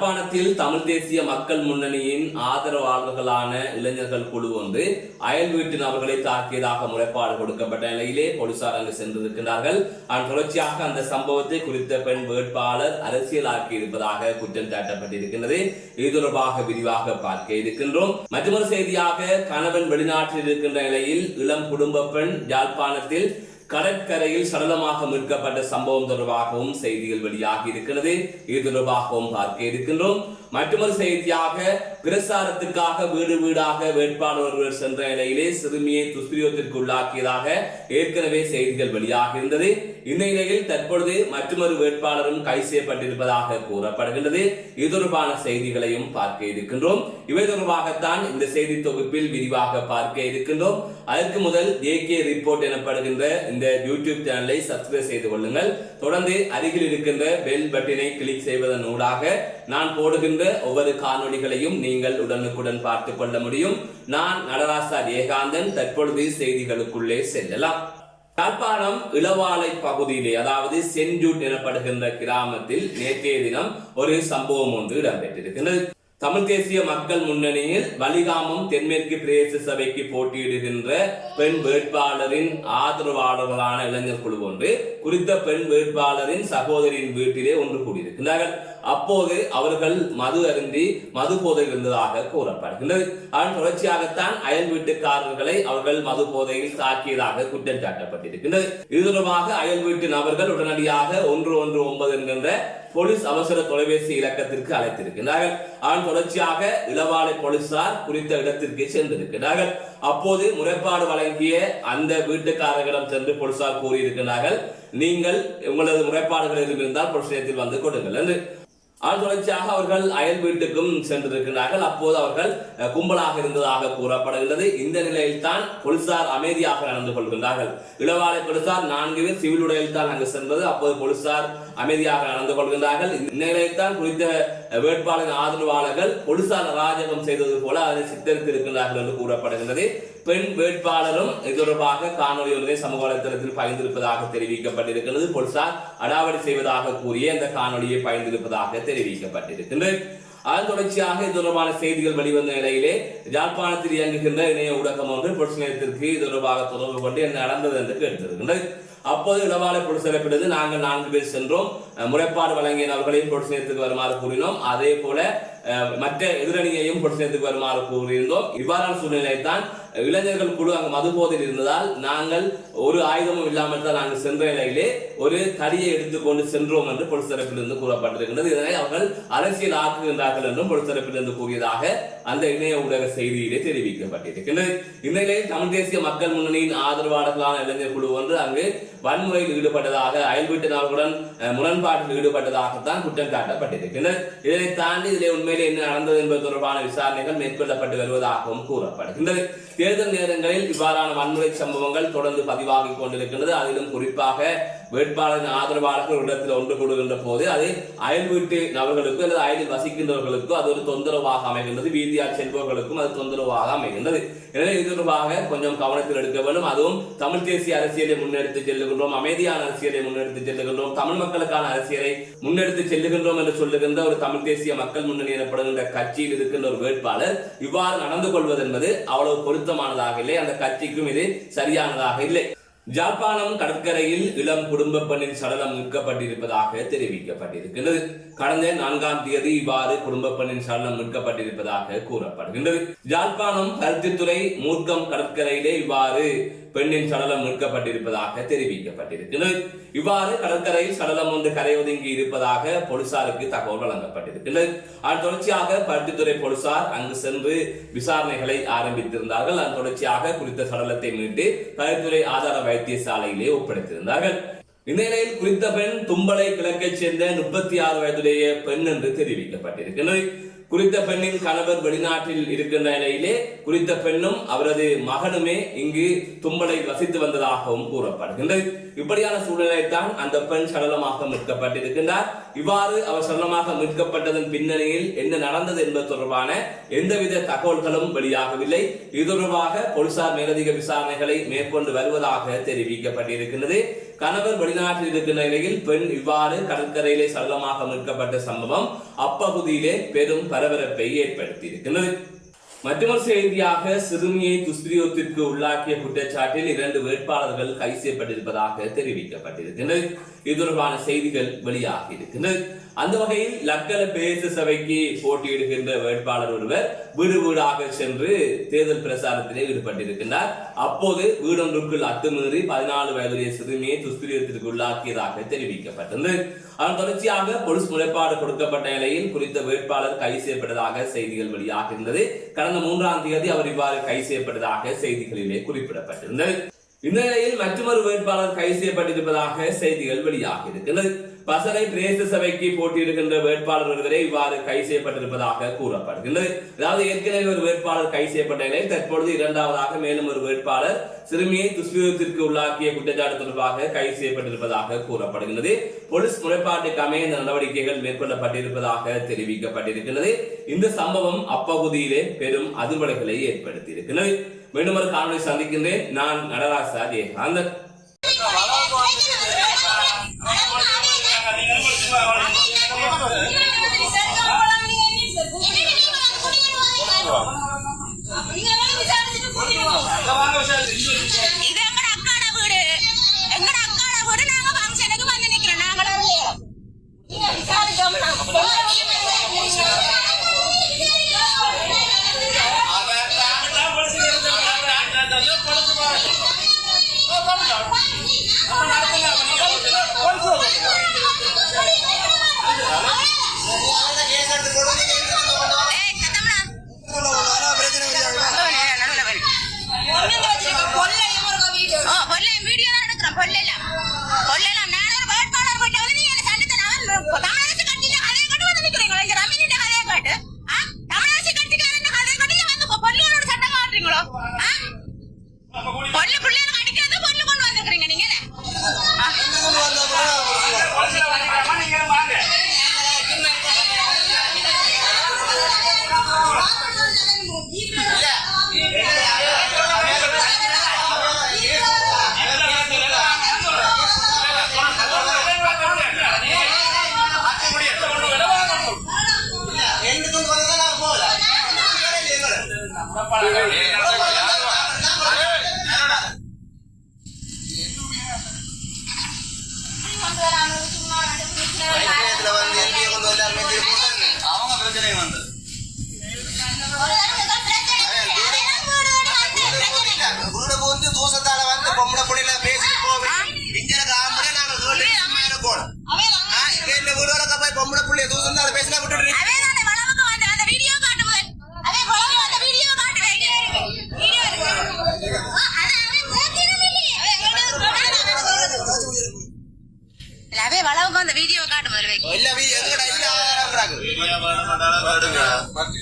யாழ்ப்பாணத்தில் தமிழ் தேசிய மக்கள் முன்னணியின் ஆதரவாளர்களான இளைஞர்கள் குழு ஒன்று அயல் வீட்டு நபர்களை தாக்கியதாக முறைப்பாடு கொடுக்கப்பட்ட நிலையிலே போலீசார் அங்கு சென்றிருக்கிறார்கள். அதன் தொடர்ச்சியாக அந்த சம்பவத்தை குறித்த பெண் வேட்பாளர் அரசியலாக்கி இருப்பதாக குற்றம் சாட்டப்பட்டிருக்கிறது. இது தொடர்பாக விரிவாக பார்க்க இருக்கின்றோம். மற்றொரு செய்தியாக கணவன் வெளிநாட்டில் இருக்கின்ற நிலையில் இளம் குடும்ப பெண் யாழ்ப்பாணத்தில் கடற்கரையில் சடலமாக மீட்கப்பட்ட சம்பவம் தொடர்பாகவும் செய்திகள் வெளியாகி இருக்கிறது. இது தொடர்பாகவும் பார்க்க இருக்கின்றோம். மற்றொரு செய்தியாக பிரசாரத்துக்காக வீடு வீடாக வேட்பாளர் ஒருவர் சென்ற நிலையிலே சிறுமியை துஷ்பிரயோகத்திற்கு உள்ளாக்கியதாக ஏற்கனவே செய்திகள் வெளியாக இருந்தது. இந்த நிலையில் தற்பொழுது மற்றொரு வேட்பாளரும் கைது செய்யப்பட்டிருப்பதாக கூறப்படுகின்றது. இது தொடர்பான செய்திகளையும் பார்க்க இருக்கின்றோம். இவை தொடர்பாகத்தான் இந்த செய்தி தொகுப்பில் விரிவாக பார்க்க இருக்கின்றோம். அதற்கு முதல் AK ரிப்போர்ட் எனப்படுகின்ற இந்த யூடியூப் சேனலை சப்ஸ்கிரைப் செய்து கொள்ளுங்கள். தொடர்ந்து அருகில் இருக்கின்ற பெல் பட்டனை கிளிக் செய்வதன் ஊடாக நான் போடுகின்ற ஒவ்வொரு காணொளிகளையும் நீங்கள் உடனுக்குடன் பார்த்துக் கொள்ள முடியும். நான் நடராசா ஏகாந்தன். தற்பொழுது செய்திகளுக்குள்ளே செல்லலாம். யாழ்ப்பாணம் இளவாலை பகுதியிலே, அதாவது செஞ்சூட் எனப்படுகின்ற கிராமத்தில் நேற்றைய தினம் ஒரு சம்பவம் ஒன்று இடம்பெற்றிருக்கிறது. தமிழ் தேசிய மக்கள் முன்னணியில் வலிகாமம் தென்மேற்கு பிரதேச சபைக்கு போட்டியிடுகின்ற பெண் வேட்பாளரின் ஆதரவாளர்களான இளைஞர் குழு ஒன்று குறித்த பெண் வேட்பாளரின் சகோதரின் வீட்டிலே ஒன்று கூடியிருக்கிறார்கள். அப்போது அவர்கள் மது அருந்தி மது போதையில் இருந்ததாக கூறப்படுகின்றது. அதன் தொடர்ச்சியாகத்தான் அயல் வீட்டுக்காரர்களை அவர்கள் மது போதையில் தாக்கியதாக குற்றம் சாட்டப்பட்டிருக்கின்றது. இது தொடர்பாக அயல் வீட்டு நபர்கள் உடனடியாக 119 என்கின்ற போலீஸ் அவசர தொலைபேசி இலக்கத்திற்கு அழைத்திருக்கிறார்கள். அதன் தொடர்ச்சியாக இளவாலை போலீசார் குறித்த இடத்திற்கு சென்றிருக்கிறார்கள். அப்போது முறைப்பாடு வழங்கிய அந்த வீட்டுக்காரர்களிடம் சென்று போலீசார் கூறியிருக்கிறார்கள், நீங்கள் உங்களது முறைப்பாடுகள் எதுவும் இருந்தால் போலீஸ் நிலையத்தில் வந்து கொடுங்கள் என்று. அதன் தொடர்ச்சியாக அவர்கள் அயல் வீட்டுக்கும் சென்றிருக்கிறார்கள். அப்போது அவர்கள் கும்பலாக இருந்ததாக கூறப்படுகிறது. இந்த நிலையில் தான் போலீசார் அமைதியாக நடந்து கொள்கின்றார்கள். இளவாலை போலீசார் 4 பேர் சிவில் உடையில் தான் அங்கு சென்றது. அப்போது போலீசார் அமைதியாக நடந்து கொள்கின்றார்கள். இந்த நிலையில் தான் குறித்த வேட்பாளரின் ஆதரவாளர்கள் போலீசார் அராஜகம் செய்தது போல அதை சித்தரித்து இருக்கின்றார்கள் என்று கூறப்படுகின்றது. பெண் வேட்பாளரும் இது தொடர்பாக காணொலி ஒன்றை சமூக வலைதளத்தில் பகிர்ந்திருப்பதாக தெரிவிக்கப்பட்டிருக்கிறது. போலீசார் அடாவடி செய்வதாக கூறிய இந்த காணொலியை பகிர்ந்திருப்பதாக தெரிவிக்கப்பட்டிருக்கின்றது. அதன் தொடர்ச்சியாக இது தொடர்பான செய்திகள் வெளிவந்த நிலையிலே யாழ்ப்பாணத்தில் இயங்குகின்ற இணைய ஊடகம் ஒன்று போலீஸ் நிலையத்திற்கு இது தொடர்பாக தொடர்பு கொண்டு என்ன நடந்தது என்று கேட்டிருக்கின்றது. அப்போது இளவாலை போலீஸ் தரப்பிலிருந்து நாங்கள் 4 பேர் சென்றோம், முறைப்பாடு வழங்கிய நபர்களையும் போலீஸ் நிலையத்துக்கு வருமாறு கூறினோம். அதே போல மற்ற எதிரணியையும் போலீஸ் நிலையத்துக்கு வருமாறு கூறியிருந்தோம். இவ்வாறான சூழ்நிலையை தான் இளைஞர்கள் குழு அங்கு மது போதையில் இருந்ததால் நாங்கள் ஒரு ஆயுதமும் இல்லாமல் தான் நாங்கள் சென்ற நிலையிலே ஒரு தடியை எடுத்துக்கொண்டு சென்றோம் என்று போலீஸ் தரப்பிலிருந்து கூறப்பட்டிருக்கின்றது. இதனை அவர்கள் அரசியல் ஆக்குகின்றார்கள் என்றும் போலீஸ் தரப்பிலிருந்து கூறியதாக அந்த இணைய ஊடக செய்தியிலே தெரிவிக்கப்பட்டிருக்கின்றது. இந்நிலையில் தமிழ் தேசிய மக்கள் முன்னணியின் ஆதரவாளர்களான இளைஞர் குழு ஒன்று அங்கு வன்முறையில் ஈடுபட்டதாக அயல் வீட்டு நபர்களுடன் முரண்பாட்டில் ஈடுபட்டதாகத்தான் குற்றம் சாட்டப்பட்டிருக்கின்றது. இதனை தாண்டி இதிலே உண்மையிலே என்ன நடந்தது என்பது தொடர்பான விசாரணைகள் மேற்கொள்ளப்பட்டு வருவதாகவும் கூறப்படுகின்றது. தேர்தல் நேரங்களில் இவ்வாறான வன்முறை சம்பவங்கள் தொடர்ந்து பதிவாகிக் கொண்டிருக்கின்றது. அதிலும் குறிப்பாக வேட்பாளரின் ஆதரவாளர்கள் இடத்தில் ஒன்று கூடுகின்ற போது அது அயல் வீட்டு நபர்களுக்கு அல்லது அயலில் வசிக்கின்றவர்களுக்கு அது ஒரு தொந்தரவாக அமைகின்றது. வீதியால் செல்பவர்களுக்கும் அது தொந்தரவாக அமைகின்றது. எனவே இது தொடர்பாக கொஞ்சம் கவனத்தில் எடுக்க வேண்டும். அதுவும் தமிழ் தேசிய அரசியலை முன்னெடுத்து செல்லுகின்றோம், அமைதியான அரசியலை முன்னெடுத்து செல்லுகின்றோம், தமிழ் மக்களுக்கான அரசியலை முன்னெடுத்து செல்லுகின்றோம் என்று சொல்லுகின்ற ஒரு தமிழ் தேசிய மக்கள் முன்னணி எனப்படுகின்ற கட்சியில் இருக்கின்ற ஒரு வேட்பாளர் இவ்வாறு நடந்து கொள்வது என்பது அவ்வளவு பொருத்தமானதாக இல்லை. அந்த கட்சிக்கும் இது சரியானதாக இல்லை. யாழ்ப்பாணம் கடற்கரையில் இளம் குடும்ப பெண்ணின் சடலம் மீட்கப்பட்டிருப்பதாக தெரிவிக்கப்பட்டிருக்கிறது. கடந்த 4ஆம் தேதி இவ்வாறு குடும்ப பெண்ணின் சடலம் மீட்கப்பட்டிருப்பதாக கூறப்படுகின்றது. யாழ்ப்பாணம் பருத்தித்துறை மூர்க்கம் கடற்கரையிலே இவ்வாறு பெண்ணின் சடலம் மீட்கப்பட்டிருப்பதாக தெரிவிக்கப்பட்டிருக்கிறது. இவ்வாறு கடற்கரையில் சடலம் ஒன்று கரை ஒதுங்கி இருப்பதாக போலீசாருக்கு தகவல் வழங்கப்பட்டிருக்கிறது. அதன் தொடர்ச்சியாக பருத்தித்துறை போலீசார் அங்கு சென்று விசாரணைகளை ஆரம்பித்திருந்தார்கள். அதன் தொடர்ச்சியாக குறித்த சடலத்தை மீட்டு பருத்தித்துறை ஆதார வைத்தியசாலையிலே ஒப்படைத்திருந்தார்கள். இந்நிலையில் குறித்த பெண் தும்பளை கிழக்கை சேர்ந்த 36 வயதுடைய பெண் என்று தெரிவிக்கப்பட்டிருக்கிறது. குறித்த பெண்ணின் கணவர் வெளிநாட்டில் இருக்கின்ற நிலையிலே குறித்த பெண்ணும் அவரது மகனுமே இங்கு தும்பளை வசித்து வந்ததாகவும் கூறப்படுகின்றது. இப்படியான சூழ்நிலை தான் அந்த பெண் சடலமாக மீட்கப்பட்டிருக்கின்றார். இவ்வாறு அவர் சடலமாக மீட்கப்பட்டதன் பின்னணியில் என்ன நடந்தது என்பது தொடர்பான எந்தவித தகவல்களும் வெளியாகவில்லை. இது தொடர்பாக போலீசார் மேலதிக விசாரணைகளை மேற்கொண்டு வருவதாக தெரிவிக்கப்பட்டிருக்கிறது. கணவர் வெளிநாட்டில் இருக்கின்ற நிலையில் பெண் இவ்வாறு கடற்கரையிலே சடலமாக மீட்கப்பட்ட சம்பவம் அப்பகுதியிலே பெரும் பரபரப்பை ஏற்படுத்தி இருக்கின்றது. மற்றொரு செய்தியாக சிறுமியை துஷ்பிரயோகத்திற்கு உள்ளாக்கிய குற்றச்சாட்டில் 2 வேட்பாளர்கள் கைது செய்யப்பட்டிருப்பதாக தெரிவிக்கப்பட்டிருக்கின்றது. இது தொடர்பான செய்திகள் வெளியாகி இருக்கின்றது. அந்த வகையில் லக்கல பிரதேச சபைக்கு போட்டியிடுகின்ற வேட்பாளர் ஒருவர் வீடு வீடாக சென்று தேர்தல் பிரச்சாரத்திலே ஈடுபட்டிருக்கின்றார். அப்போது வீடொன்றுக்குள் அத்துமீறி 14 வயதுடைய சிறுமியை துஷ்பிரயோகத்திற்கு உள்ளாக்கியதாக தெரிவிக்கப்பட்டது. அதன் தொடர்ச்சியாக போலீஸ் முறைப்பாடு கொடுக்கப்பட்ட நிலையில் குறித்த வேட்பாளர் கைது செய்யப்பட்டதாக செய்திகள் வெளியாகின்றது. கடந்த 3ஆம் தேதி அவர் இவ்வாறு கைது செய்யப்பட்டதாக செய்திகளிலே குறிப்பிடப்பட்டிருந்தது. இந்த நிலையில் மற்றொரு வேட்பாளர் கைது செய்யப்பட்டிருப்பதாக செய்திகள் வெளியாகி இருக்கிறது. பசறை பிரதேச சபைக்கு போட்டியிடுகின்ற வேட்பாளர் ஒருவரை இவ்வாறு கைது செய்யப்பட்டிருப்பதாக கூறப்படுகின்றது. அதாவது ஏற்கனவே ஒரு வேட்பாளர் கைது செய்யப்பட்ட நிலையில் தற்பொழுது 2ஆவதாக மேலும் ஒரு வேட்பாளர் சிறுமியை துஷ்பிரயோகத்திற்கு உள்ளாக்கிய குற்றச்சாட்டு தொடர்பாக கைது செய்யப்பட்டிருப்பதாக கூறப்படுகின்றது. போலீஸ் முறைப்பாட்டுக்கு அமைய இந்த நடவடிக்கைகள் மேற்கொள்ளப்பட்டிருப்பதாக தெரிவிக்கப்பட்டிருக்கிறது. இந்த சம்பவம் அப்பகுதியிலே பெரும் அதிர்வலைகளை ஏற்படுத்தி இருக்கிறது. மீண்டும் ஒரு காணொலி சந்திக்கின்றேன். நான் நடராசா ஜெயகாந்தன். வீடியோ காட்டு